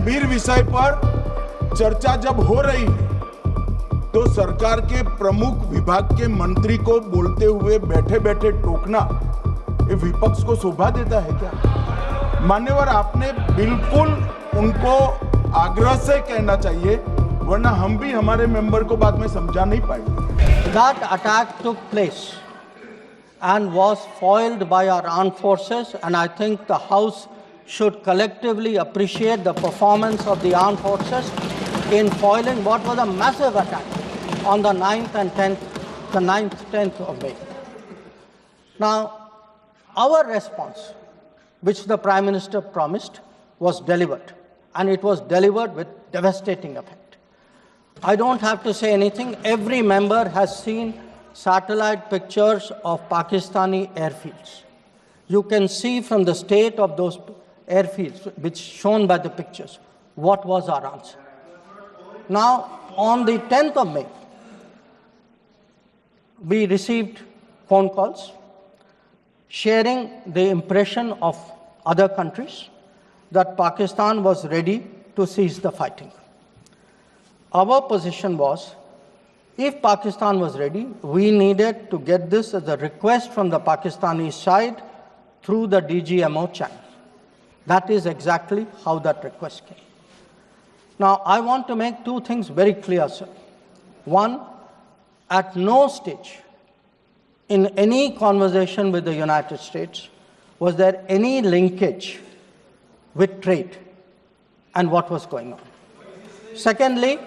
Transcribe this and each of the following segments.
गंभीर विषय पर चर्चा जब हो रही है तो सरकार के प्रमुख विभाग के मंत्री को बोलते हुए बैठे बैठे टोकना ये विपक्ष को शोभा देता है क्या? मान्यवर, आपने बिल्कुल उनको आग्रह से कहना चाहिए, वरना हम भी हमारे मेंबर को बाद में समझा नहीं पाएंगे। That attack took place and was foiled by our armed forces, and I think the House should collectively appreciate the performance of the armed forces in foiling what was a massive attack on the 9th and 10th of May. Now, our response, which the Prime Minister promised, was delivered, and it was delivered with devastating effect. I don't have to say anything. Every member has seen satellite pictures of Pakistani airfields. You can see from the state of those airfields, which shown by the pictures, what was our answer. Now, on the 10th of May, we received phone calls sharing the impression of other countries that Pakistan was ready to cease the fighting. Our position was, if Pakistan was ready, we needed to get this as a request from the Pakistani side through the DGMO channel. That is exactly how that request came. Now, I want to make two things very clear, sir. One, at no stage in any conversation with the United States was there any linkage with trade and what was going on. Secondly,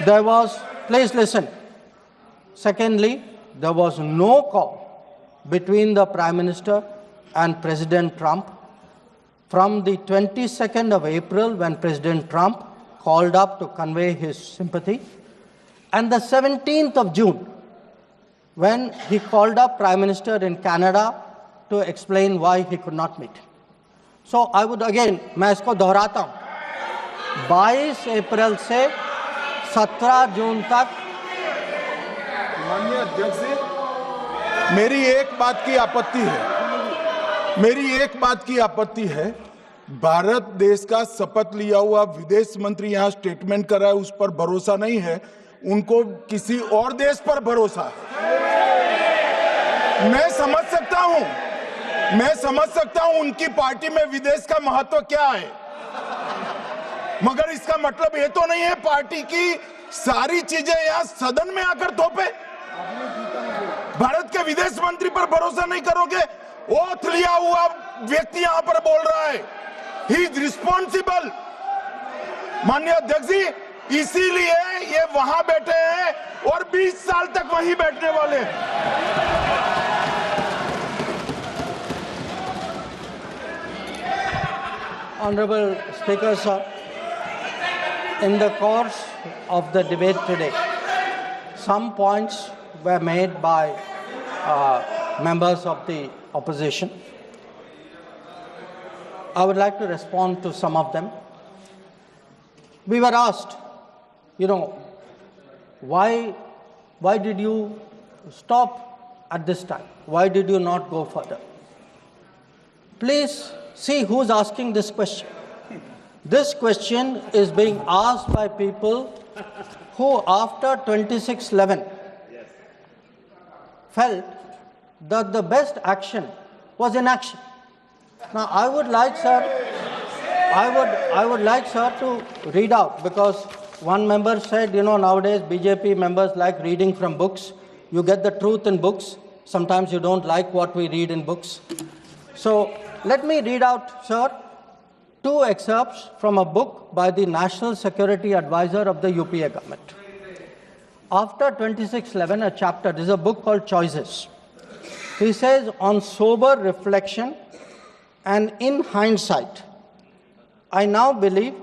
there was, please listen. Secondly, there was no call between the Prime Minister and President Trump from the 22nd of April, when President Trump called up to convey his sympathy, and the 17th of June, when he called up Prime Minister in Canada to explain why he could not meet. So I would again, मैं इसको दोहराता हूँ, 22 अप्रैल से 17 जून तक। माननीय अध्यक्ष जी, मेरी एक बात की आपत्ति है, भारत देश का शपथ लिया हुआ विदेश मंत्री यहाँ स्टेटमेंट कर रहा है, उस पर भरोसा नहीं है, उनको किसी और देश पर भरोसा है। मैं समझ सकता हूं उनकी पार्टी में विदेश का महत्व क्या है, मगर इसका मतलब ये तो नहीं है पार्टी की सारी चीजें यहाँ सदन में आकर थोपे। भारत के विदेश मंत्री पर भरोसा नहीं करोगे? ओथ लिया हुआ व्यक्ति यहाँ पर बोल रहा है, ही इज रिस्पॉन्सिबल। माननीय अध्यक्ष जी, इसीलिए ये वहां बैठे हैं और 20 साल तक वहीं बैठने वाले हैं। Honorable Speaker, sir, in the course of the debate today, some points were made by members of the opposition. I would like to respond to some of them. We were asked, why did you stop at this time? Why did you not go further? Please see who's asking this question. This question is being asked by people who, after 26/11, felt that the best action was inaction. Now, I would like, sir, to read out, because one member said, nowadays BJP members like reading from books. You get the truth in books. Sometimes you don't like what we read in books. So let me read out, sir, two excerpts from a book by the National Security Advisor of the UPA government. After 26/11, a chapter, this is a book called Choices. He says, on sober reflection and in hindsight, I now believe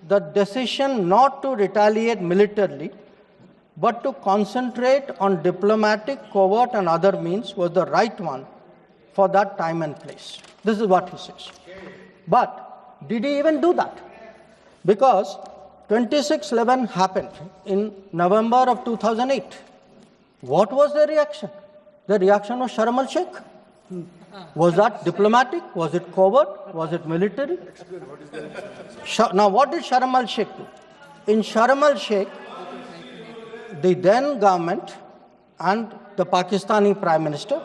the decision not to retaliate militarily, but to concentrate on diplomatic, covert and other means was the right one for that time and place. This is what he says. But did he even do that? Because 26/11 happened in November of 2008. What was the reaction? The reaction was Sharm el-Sheikh. Was that diplomatic? Was it covert? Was it military? Now, what did Sharm el-Sheikh do? In Sharm el-Sheikh, the then government and the Pakistani Prime Minister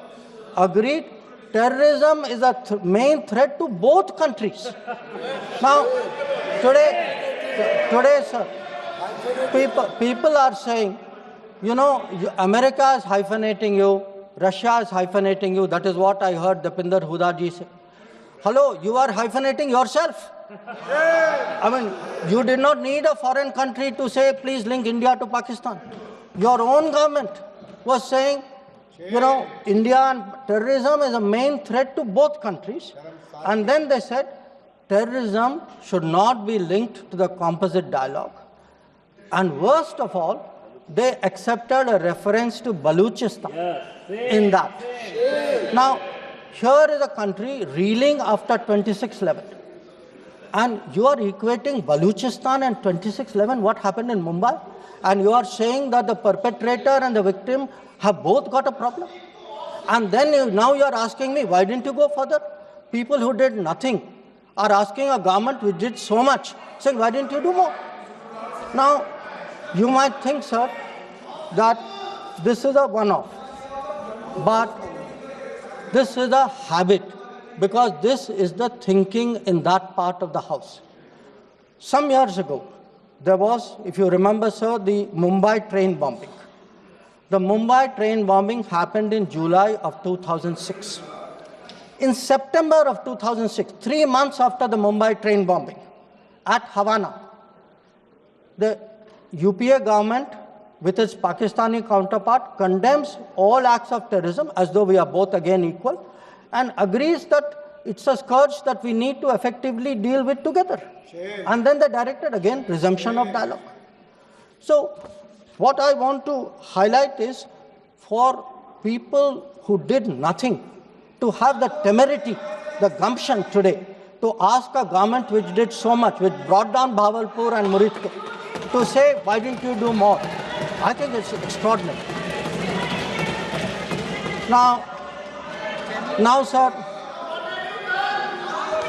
agreed terrorism is a main threat to both countries. Now, today, sir, people are saying, America is hyphenating you, Russia is hyphenating you. That is what I heard Deepinder Huda ji say. Hello, you are hyphenating yourself. I mean, you did not need a foreign country to say, please link India to Pakistan. Your own government was saying, India and terrorism is a main threat to both countries. And then they said, terrorism should not be linked to the composite dialogue. And worst of all, they accepted a reference to Baluchistan in that. Now, here is a country reeling after 26/11. And you are equating Baluchistan and 26/11, what happened in Mumbai, and you are saying that the perpetrator and the victim have both got a problem. And then now you are asking me, why didn't you go further? People who did nothing are asking a government which did so much, saying, why didn't you do more? Now, you might think, sir, that this is a one-off, but this is a habit, because this is the thinking in that part of the house. Some years ago, there was, if you remember, sir, the Mumbai train bombing. The Mumbai train bombing happened in July of 2006. In September of 2006, 3 months after the Mumbai train bombing, at Havana, the UPA government, with its Pakistani counterpart, condemns all acts of terrorism as though we are both again equal, and agrees that it's a scourge that we need to effectively deal with together. And then they directed again resumption of dialogue. So what I want to highlight is, for people who did nothing to have the temerity, the gumption today to ask a government which did so much, which brought down Bhavalpur and Muridke, to say, why didn't you do more? I think it's extraordinary. Now, sir,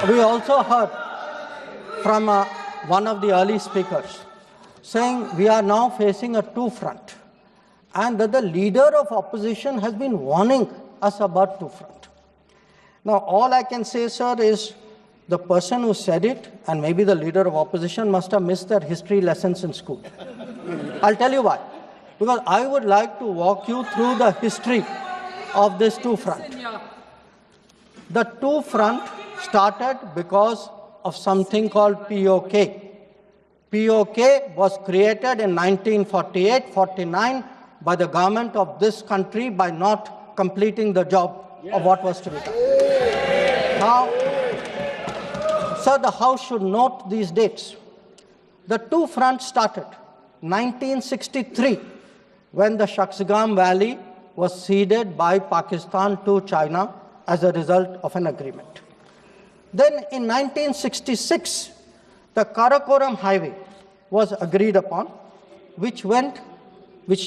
we also heard from one of the early speakers saying we are now facing a two-front, and that the leader of opposition has been warning us about two-front. Now, all I can say, sir, is the person who said it, and maybe the leader of opposition, must have missed their history lessons in school. I'll tell you why. Because I would like to walk you through the history of this two-front. The two-front started because of something called POK. POK was created in 1948-49 by the government of this country by not completing the job of what was to be done. Now, sir, the House should note these dates. The two-front started 1963, when the Shaksgam Valley was ceded by Pakistan to China as a result of an agreement. Then in 1966, the Karakoram Highway was agreed upon, which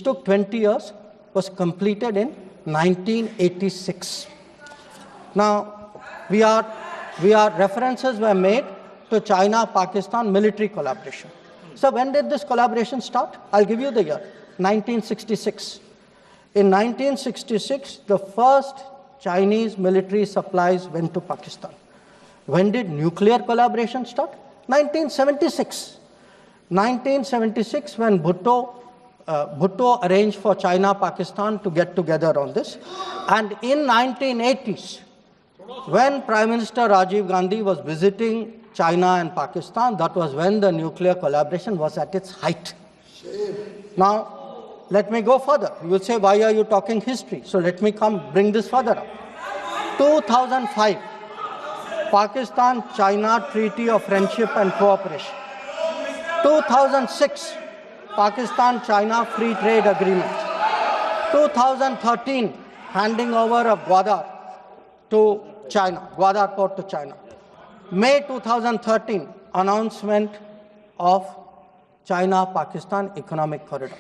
took 20 years, was completed in 1986. Now, references were made to China-Pakistan military collaboration. So when did this collaboration start? I'll give you the year, 1966. In 1966, the first Chinese military supplies went to Pakistan. When did nuclear collaboration start? 1976. 1976, when Bhutto arranged for China-Pakistan to get together on this. And in 1980s, when Prime Minister Rajiv Gandhi was visiting China and Pakistan, that was when the nuclear collaboration was at its height. Now, let me go further. You will say, why are you talking history? So let me bring this further up. 2005, Pakistan-China Treaty of Friendship and Cooperation. 2006, Pakistan-China Free Trade Agreement. 2013, handing over of Gwadar to China, Gwadar port to China. May 2013, announcement of China-Pakistan Economic Corridor.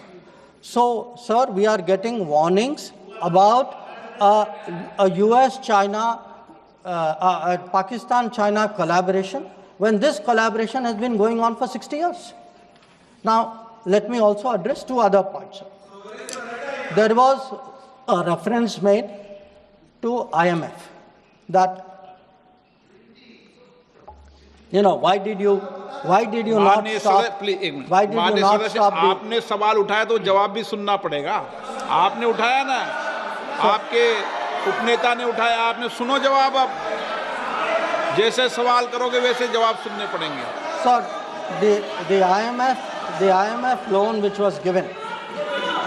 So, sir, we are getting warnings about a US-China, Pakistan-China collaboration when this collaboration has been going on for 60 years. Now, let me also address two other points. There was a reference made to IMF that, why did you not stop? Why did you not stop? आपने सवाल उठाया तो जवाब भी सुनना पड़ेगा. आपने उठाया ना, आपके उपनेता ने उठाया, आपने सुनो जवाब. अब जैसे सवाल करोगे वैसे जवाब सुनने पड़ेंगे. Sir, the IMF loan which was given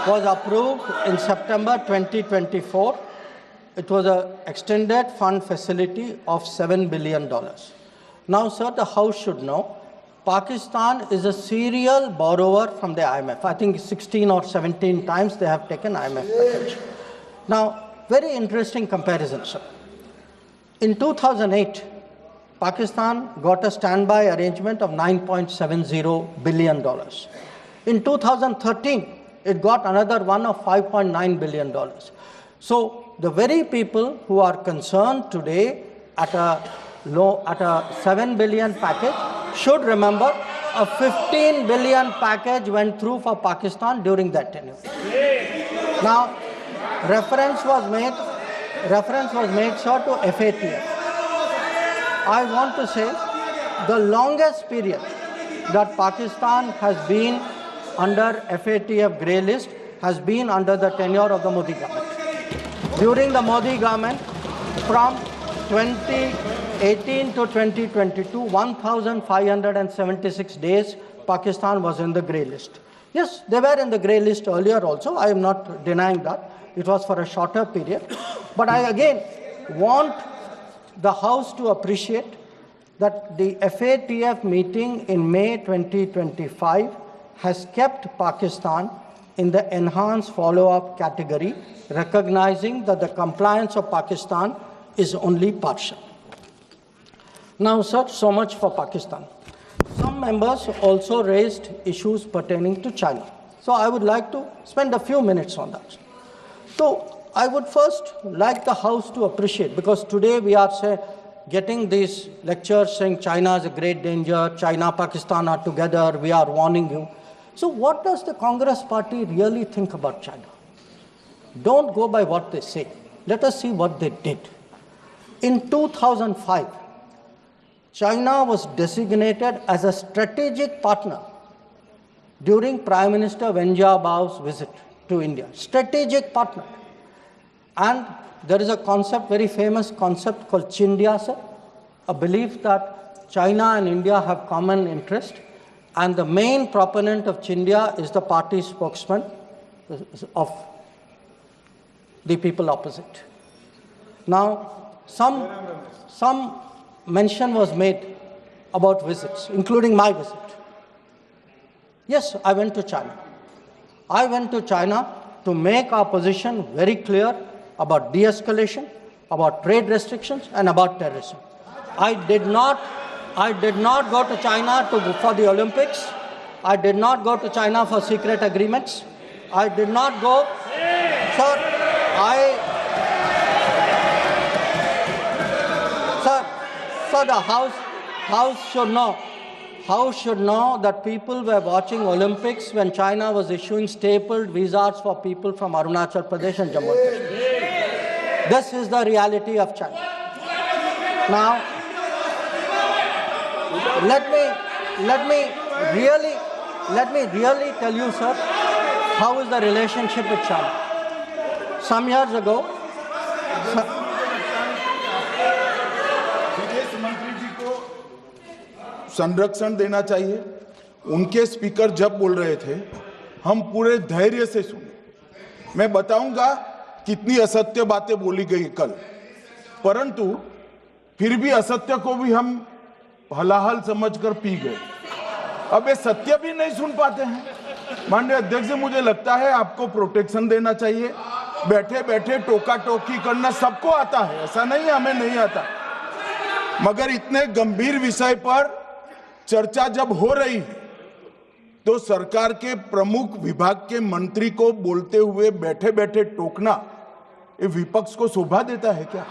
was approved in September 2024. It was an extended fund facility of $7 billion. Now, sir, the House should know, Pakistan is a serial borrower from the IMF. I think 16 or 17 times they have taken IMF package. Now, very interesting comparison, sir. In 2008, Pakistan got a standby arrangement of $9.70 billion. In 2013, it got another one of $5.9 billion. So the very people who are concerned today at a 7 billion package should remember a 15 billion package went through for Pakistan during that tenure. Now, reference was made, sir, to FATF. I want to say the longest period that Pakistan has been under FATF grey list has been under the tenure of the Modi government. During the Modi government, from 2018 to 2022, 1,576 days, Pakistan was in the grey list. Yes, they were in the grey list earlier also. I am not denying that. It was for a shorter period. But I again want the House to appreciate that the FATF meeting in May 2025 has kept Pakistan in the enhanced follow-up category, recognizing that the compliance of Pakistan is only partial. Now, sir, so much for Pakistan. Some members also raised issues pertaining to China. So I would like to spend a few minutes on that. So I would first like the House to appreciate, because today we are getting these lectures saying China is a great danger, China, Pakistan are together, we are warning you. So what does the Congress party really think about China? Don't go by what they say. Let us see what they did. In 2005, China was designated as a strategic partner during Prime Minister Wen Jiabao's visit to India. Strategic partner. And there is a concept, very famous concept called Chindia, sir, a belief that China and India have common interest. And the main proponent of Chindia is the party spokesman of the people opposite. Now, some mention was made about visits, including my visit. Yes, I went to China. I went to China to make our position very clear about de-escalation, about trade restrictions, and about terrorism. I did not go to China for the Olympics. I did not go to China for secret agreements. I did not go. Sir, the House should know that people were watching Olympics when China was issuing stapled visas for people from Arunachal Pradesh and Jammu and Kashmir. This is the reality of China. Now, let me really tell you, sir, how is the relationship with China. Some years ago, विदेश मंत्री जी को संरक्षण देना चाहिए. उनके speaker जब बोल रहे थे, हम पूरे धैर्य से सुने. मैं बताऊंगा कितनी असत्य बातें बोली गई कल, परंतु फिर भी असत्य को भी हम हलाहल समझकर पी गए. अब ये सत्य भी नहीं सुन पाते हैं. माननीय अध्यक्ष जी, मुझे लगता है आपको प्रोटेक्शन देना चाहिए. बैठे बैठे टोका टोकी करना सबको आता है, ऐसा नहीं हमें नहीं आता, मगर इतने गंभीर विषय पर चर्चा जब हो रही है तो सरकार के प्रमुख विभाग के मंत्री को बोलते हुए बैठे बैठे टोकना ये विपक्ष को शोभा देता है क्या?